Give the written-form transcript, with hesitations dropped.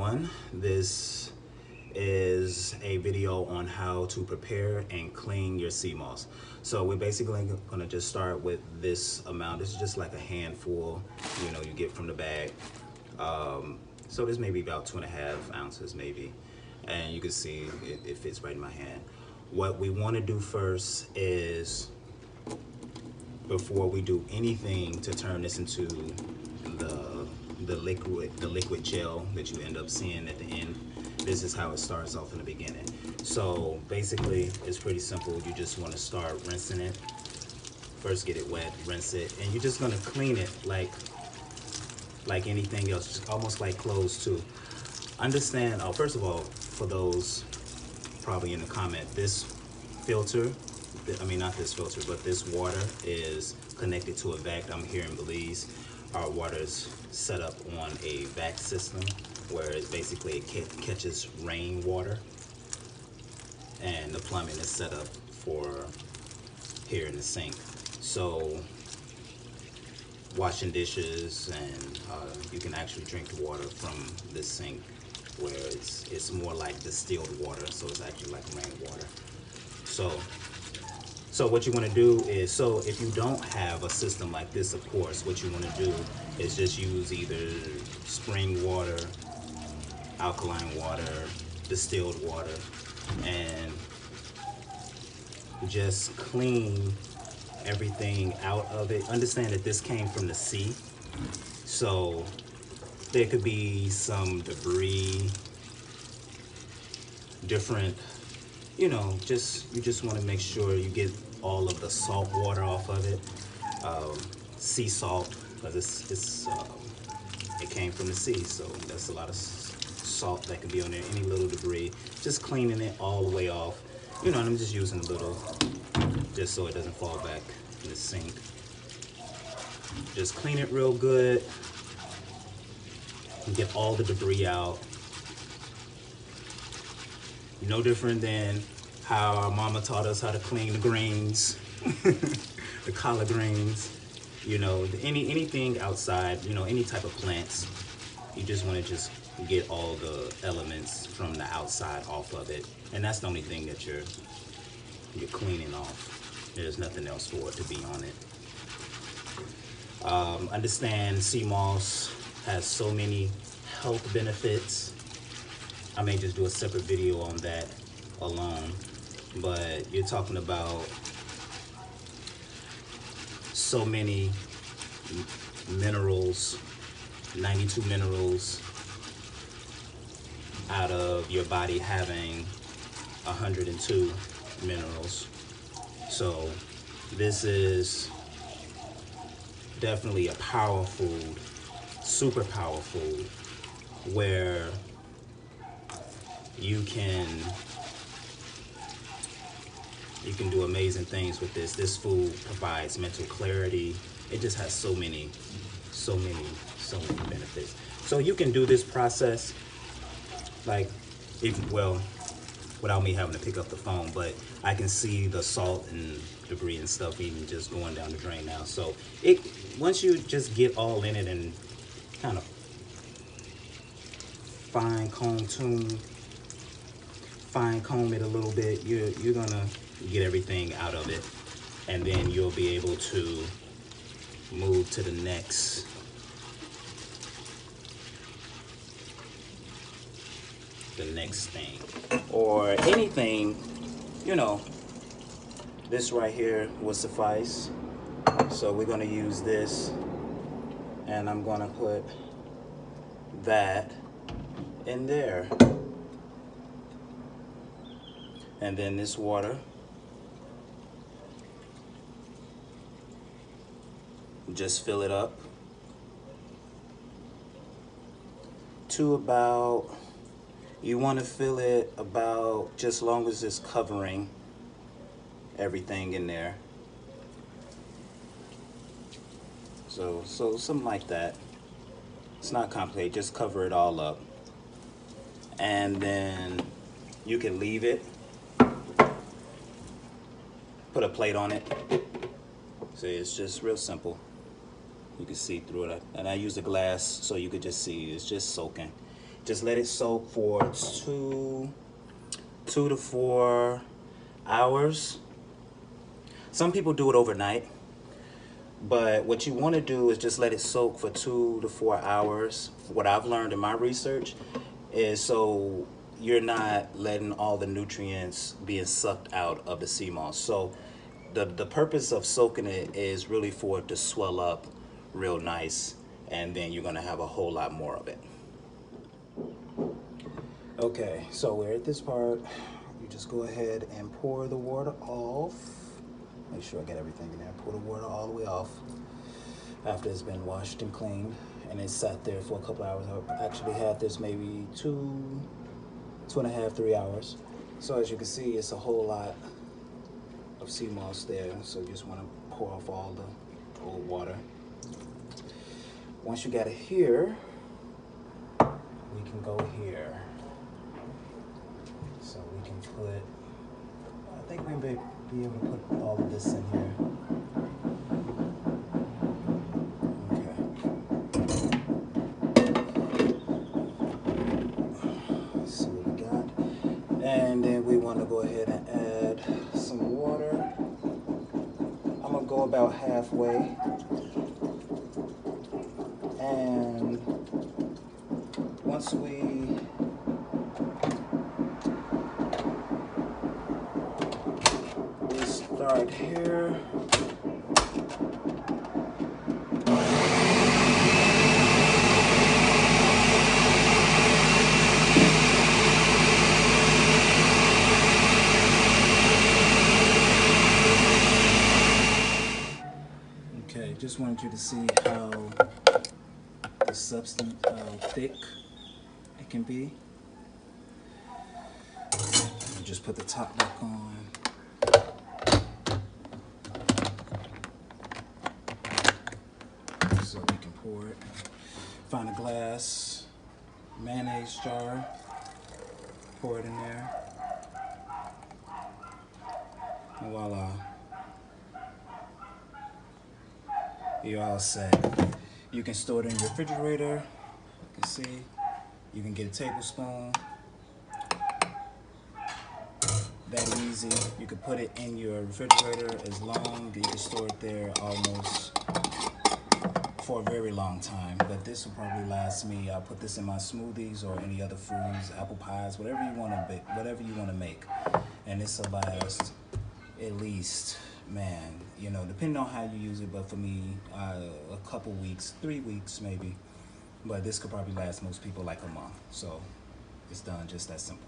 everyone. This is a video on how to prepare and clean your sea moss. So we're basically gonna just start with this amount. This is just like a handful, you get from the bag. So this may be about 2.5 ounces maybe. And you can see it fits right in my hand. What we wanna do first is, before we do anything to turn this into the liquid gel that you end up seeing at the end, this is how it starts off in the beginning. So basically it's pretty simple. You just want to start rinsing it. First get it wet, rinse it, and you're just going to clean it like anything else, just almost like clothes too. Understand, first of all, for those probably in the comment, this filter, I mean not this filter, but this water is connected to a vac. I'm here in Belize. Our water is set up on a vac system where it's basically it catches rainwater, and the plumbing is set up for here in the sink. So washing dishes, and you can actually drink the water from this sink, where it's more like distilled water, so it's actually like rainwater. So what you want to do is, so if you don't have a system like this, of course, what you want to do is just use either spring water, alkaline water, distilled water, and just clean everything out of it. Understand that this came from the sea, so there could be some debris, different, you just want to make sure you get all of the salt water off of it, sea salt, because it came from the sea, so that's a lot of salt that can be on there, any little debris, just cleaning it all the way off. And I'm just using a little, just so it doesn't fall back in the sink. Just clean it real good and get all the debris out. No different than how our mama taught us how to clean the greens, the collard greens, anything outside, any type of plants. You just want to just get all the elements from the outside off of it. And that's the only thing that you're cleaning off. There's nothing else for it to be on it. Understand sea moss has so many health benefits. I may just do a separate video on that alone, but you're talking about so many minerals, 92 minerals, out of your body having 102 minerals. So this is definitely a power food, super power food, where you can do amazing things with this. This food provides mental clarity. It just has so many benefits. So you can do this process without me having to pick up the phone, but I can see the salt and debris and stuff even just going down the drain now. So once you just get all in it and kind of fine comb it a little bit, you're gonna get everything out of it, and then you'll be able to move to the next thing, or anything. This right here will suffice. So we're gonna use this, and I'm gonna put that in there, and then this water, just fill it up to about, you want to fill it about just as long as it's covering everything in there. So something like that. It's not complicated, just cover it all up. And then you can leave it, put a plate on it. So it's just real simple. You can see through it. And I use the glass so you could just see it's just soaking. Just let it soak for 2 to 4 hours. Some people do it overnight, but what you want to do is just let it soak for 2 to 4 hours. What I've learned in my research is so you're not letting all the nutrients being sucked out of the sea moss. So the purpose of soaking it is really for it to swell up real nice, and then you're going to have a whole lot more of it. Okay, so we're at this part. You just go ahead and pour the water off. Make sure I get everything in there. Pour the water all the way off after it's been washed and cleaned, and it sat there for a couple hours. I actually had this maybe 2.5, 3 hours. So as you can see, it's a whole lot of sea moss there. So you just want to pour off all the old water. Once you got it here, we can go here. So we can put, I think we may be able to put all of this in here. Okay. Let's see what we got. And then we want to go ahead and add some water. I'm gonna go about halfway. And once we start here, okay, just wanted you to see how the substance, how thick it can be. Just put the top back on. So we can pour it. Find a glass mayonnaise jar, pour it in there, and voila, you're all set. You can store it in your refrigerator. You can see, you can get a tablespoon. That easy. You can put it in your refrigerator as long as you can store it there almost for a very long time. But this will probably last me. I'll put this in my smoothies or any other foods, apple pies, whatever you want to make, and this will last at least, man, you know, depending on how you use it. But for me, a couple weeks, 3 weeks maybe. But this could probably last most people like a month. So it's done just that simple.